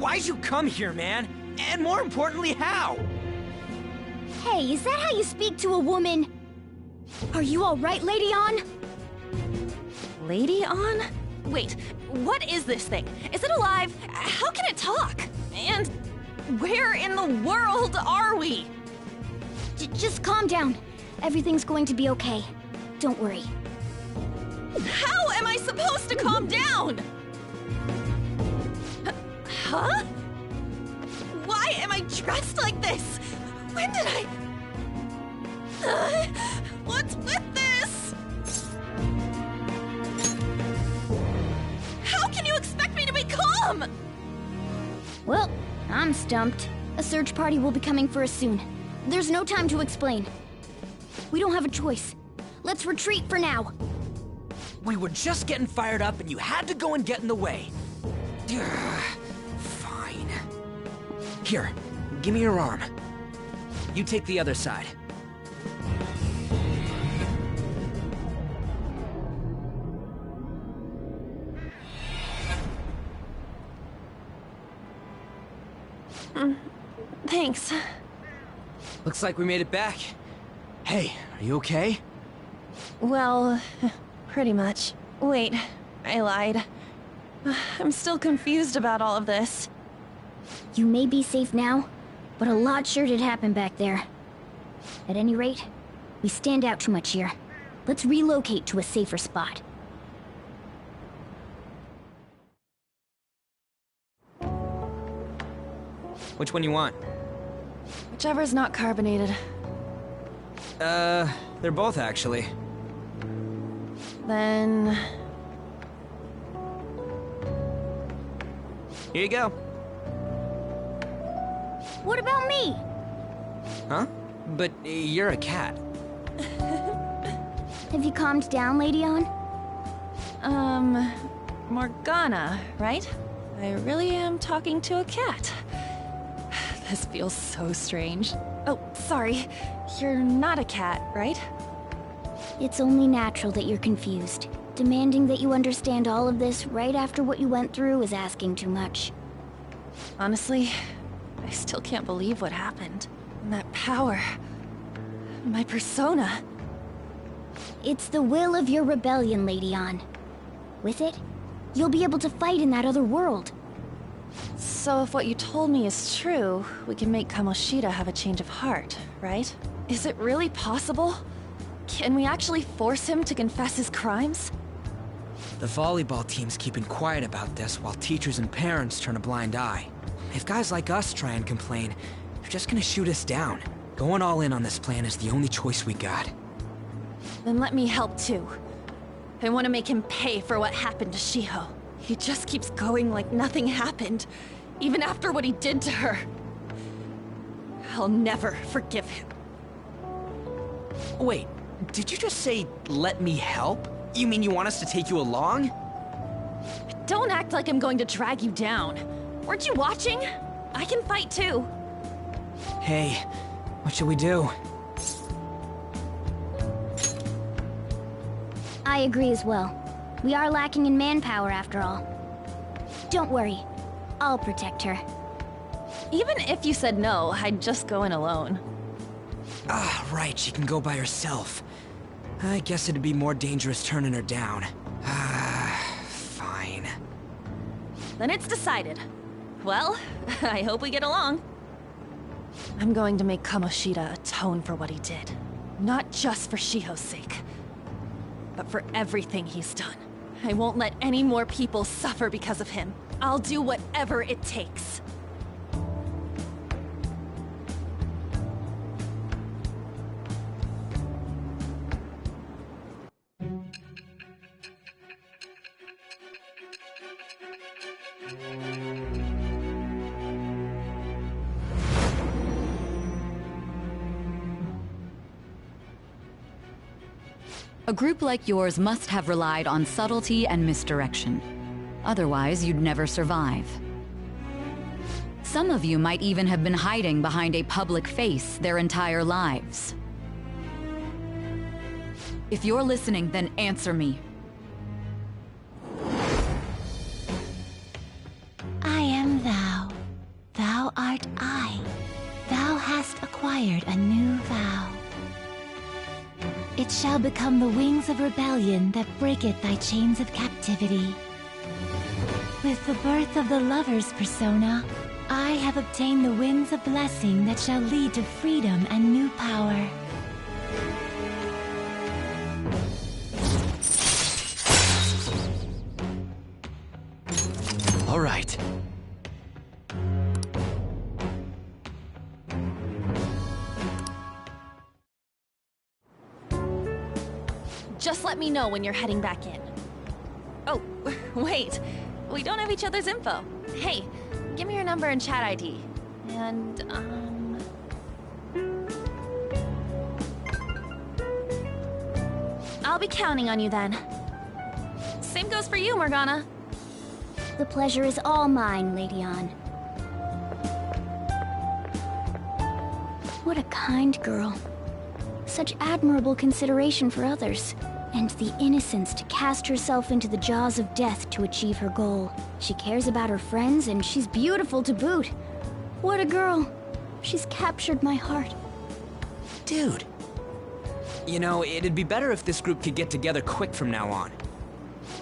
Why'd you come here, man? And more importantly, how? Hey, is that how you speak to a woman? Are you alright, Lady On? Lady On? Wait, what is this thing? Is it alive? How can it talk? And where in the world are we? Just calm down. Everything's going to be okay. Don't worry. How am I supposed to calm down? Huh? Why am I dressed like this? When did I... what's with this? How can you expect me to be calm? Well, I'm stumped. A search party will be coming for us soon. There's no time to explain. We don't have a choice. Let's retreat for now. We were just getting fired up and you had to go and get in the way. Fine. Here, give me your arm. You take the other side. Thanks. Looks like we made it back. Hey, are you okay? Well, pretty much. Wait, I lied. I'm still confused about all of this. You may be safe now, but a lot sure did happen back there. At any rate, we stand out too much here. Let's relocate to a safer spot. Which one you want? Whichever's not carbonated. They're both actually. Then... Here you go. What about me? Huh? But you're a cat. Have you calmed down, Lady On? Morgana, right? I really am talking to a cat. This feels so strange. Oh, sorry. You're not a cat, right? It's only natural that you're confused. Demanding that you understand all of this right after what you went through is asking too much. Honestly, I still can't believe what happened. And that power... my persona... It's the will of your rebellion, Lady On. With it, you'll be able to fight in that other world. So if what you told me is true, we can make Kamoshida have a change of heart, right? Is it really possible? Can we actually force him to confess his crimes? The volleyball team's keeping quiet about this while teachers and parents turn a blind eye. If guys like us try and complain, they're just gonna shoot us down. Going all in on this plan is the only choice we got. Then let me help too. I want to make him pay for what happened to Shiho. He just keeps going like nothing happened, even after what he did to her. I'll never forgive him. Wait, did you just say, let me help? You mean you want us to take you along? Don't act like I'm going to drag you down. Weren't you watching? I can fight too. Hey, what should we do? I agree as well. We are lacking in manpower after all. Don't worry. I'll protect her. Even if you said no, I'd just go in alone. Ah, right, she can go by herself. I guess it'd be more dangerous turning her down. Fine. Then it's decided. Well, I hope we get along. I'm going to make Kamoshida atone for what he did. Not just for Shiho's sake, but for everything he's done. I won't let any more people suffer because of him. I'll do whatever it takes. A group like yours must have relied on subtlety and misdirection. Otherwise, you'd never survive. Some of you might even have been hiding behind a public face their entire lives. If you're listening, then answer me. I am thou. become the wings of rebellion that breaketh thy chains of captivity. With the birth of the lover's persona, I have obtained the winds of blessing that shall lead to freedom and new power. All right. Just let me know when you're heading back in. Oh, wait. We don't have each other's info. Hey, give me your number and chat ID. And, I'll be counting on you then. Same goes for you, Morgana. The pleasure is all mine, Lady Ann. What a kind girl. Such admirable consideration for others, and the innocence to cast herself into the jaws of death to achieve her goal. She cares about her friends, and she's beautiful to boot. What a girl. She's captured my heart. Dude. You know, it'd be better if this group could get together quick from now on.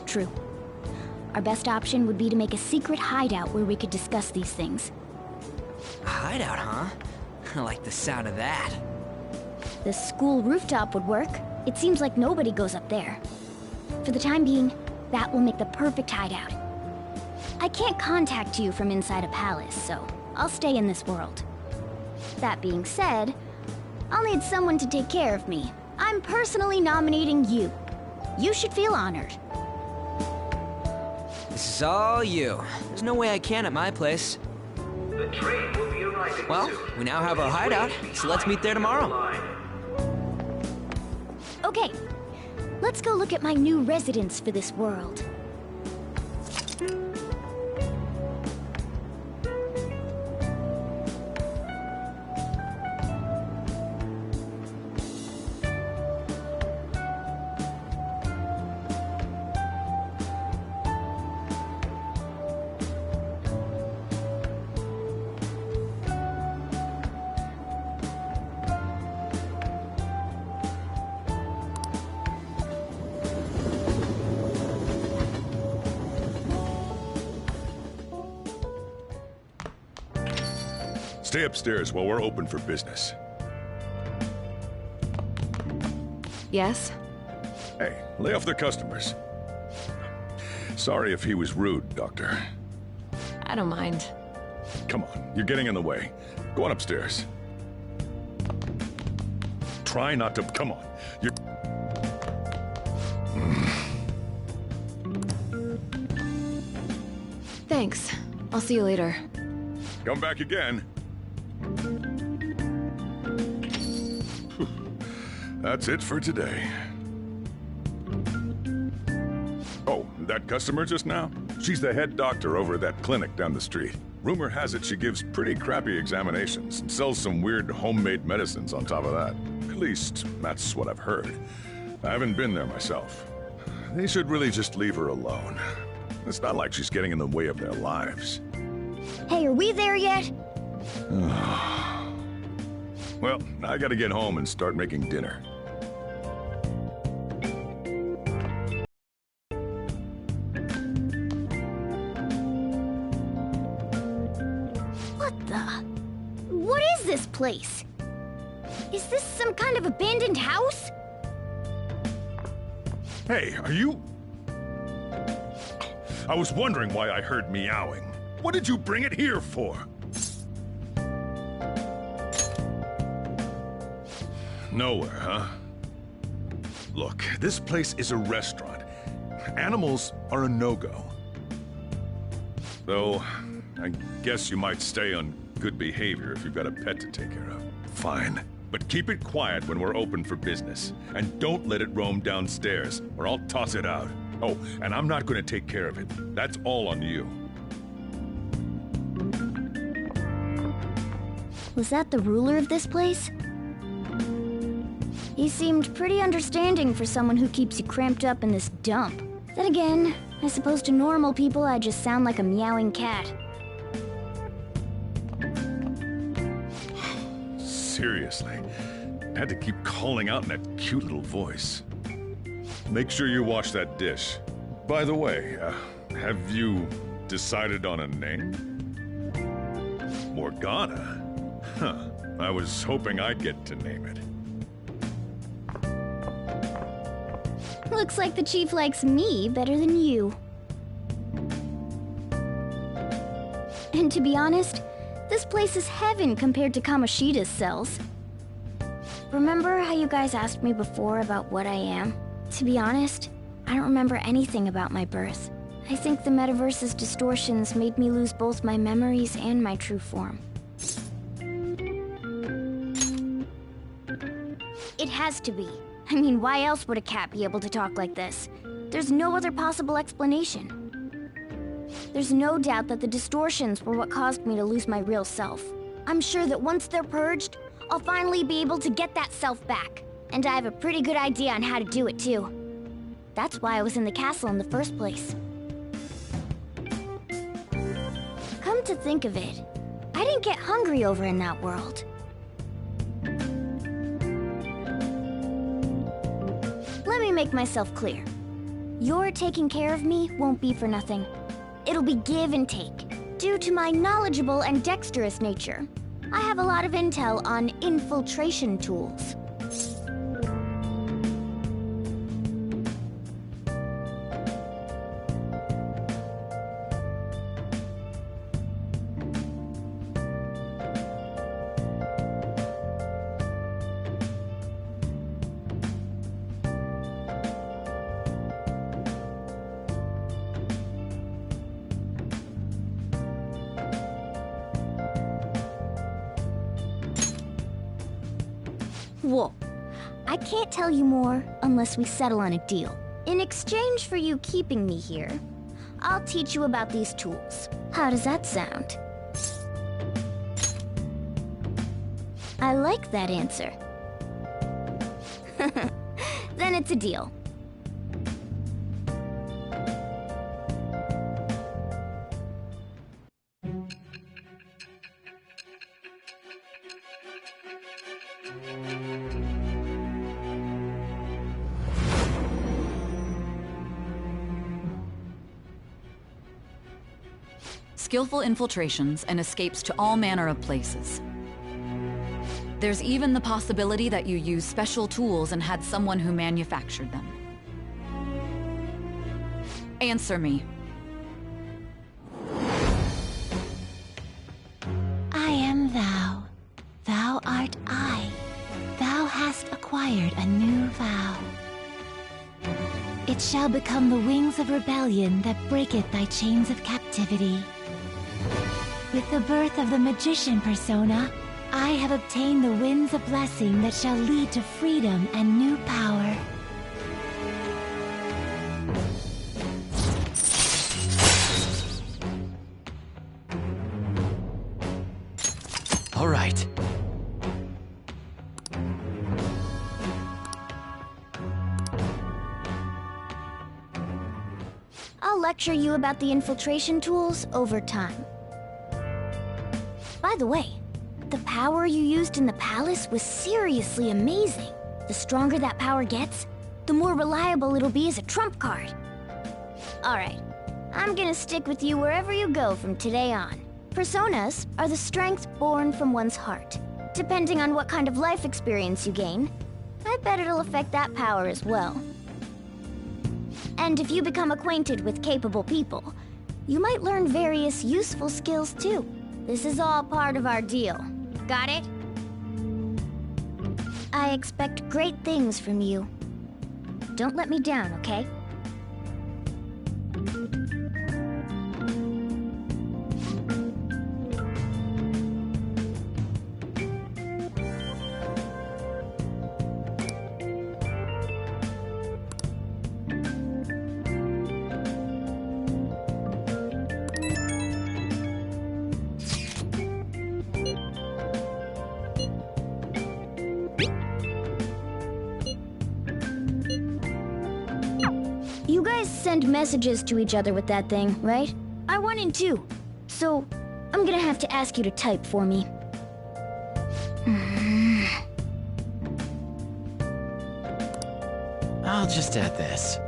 True. Our best option would be to make a secret hideout where we could discuss these things. A hideout, huh? I like the sound of that. The school rooftop would work. It seems like nobody goes up there. For the time being, that will make the perfect hideout. I can't contact you from inside a palace, so I'll stay in this world. That being said, I'll need someone to take care of me. I'm personally nominating you. You should feel honored. This is all you. There's no way I can at my place. The train will be arriving well, soon. We now have our hideout, so let's meet there tomorrow. Okay, let's go look at my new residence for this world. Stay upstairs while we're open for business. Yes? Hey, lay off the customers. Sorry if he was rude, Doctor. I don't mind. Come on, you're getting in the way. Go on upstairs. Try not to... Come on. You're... Thanks. I'll see you later. Come back again. That's it for today. Oh, that customer just now? She's the head doctor over at that clinic down the street. Rumor has it she gives pretty crappy examinations and sells some weird homemade medicines on top of that. At least, that's what I've heard. I haven't been there myself. They should really just leave her alone. It's not like she's getting in the way of their lives. Hey, are we there yet? Well, I gotta get home and start making dinner. What the? What is this place? Is this some kind of abandoned house? Hey, are you... I was wondering why I heard meowing. What did you bring it here for? Nowhere, huh? Look, this place is a restaurant. Animals are a no-go. Though, I guess you might stay on good behavior if you've got a pet to take care of. Fine. But keep it quiet when we're open for business. And don't let it roam downstairs, or I'll toss it out. Oh, and I'm not going to take care of it. That's all on you. Was that the ruler of this place? He seemed pretty understanding for someone who keeps you cramped up in this dump. Then again, I suppose to normal people I just sound like a meowing cat. Seriously, I had to keep calling out in that cute little voice. Make sure you wash that dish. By the way, have you decided on a name? Morgana? Huh. I was hoping I'd get to name it. Looks like the Chief likes me better than you. And to be honest, this place is heaven compared to Kamoshida's cells. Remember how you guys asked me before about what I am? To be honest, I don't remember anything about my birth. I think the metaverse's distortions made me lose both my memories and my true form. It has to be. I mean, why else would a cat be able to talk like this? There's no other possible explanation. There's no doubt that the distortions were what caused me to lose my real self. I'm sure that once they're purged, I'll finally be able to get that self back. And I have a pretty good idea on how to do it too. That's why I was in the castle in the first place. Come to think of it, I didn't get hungry over in that world. Let me make myself clear. Your taking care of me won't be for nothing. It'll be give and take. Due to my knowledgeable and dexterous nature, I have a lot of intel on infiltration tools. Whoa. I can't tell you more unless we settle on a deal. In exchange for you keeping me here, I'll teach you about these tools. How does that sound? I like that answer. Then it's a deal. Skillful infiltrations and escapes to all manner of places. There's even the possibility that you used special tools and had someone who manufactured them. Answer me. I am thou. Thou art I. Thou hast acquired a new vow. It shall become the wings of rebellion that breaketh thy chains of captivity. With the birth of the magician persona, I have obtained the winds of blessing that shall lead to freedom and new power. All right. I'll lecture you about the infiltration tools over time. By the way, the power you used in the palace was seriously amazing. The stronger that power gets, the more reliable it'll be as a trump card. Alright, I'm gonna stick with you wherever you go from today on. Personas are the strength born from one's heart. Depending on what kind of life experience you gain, I bet it'll affect that power as well. And if you become acquainted with capable people, you might learn various useful skills too. This is all part of our deal. Got it? I expect great things from you. Don't let me down, okay? You guys send messages to each other with that thing, right? I want in too. So, I'm gonna have to ask you to type for me. I'll just add this.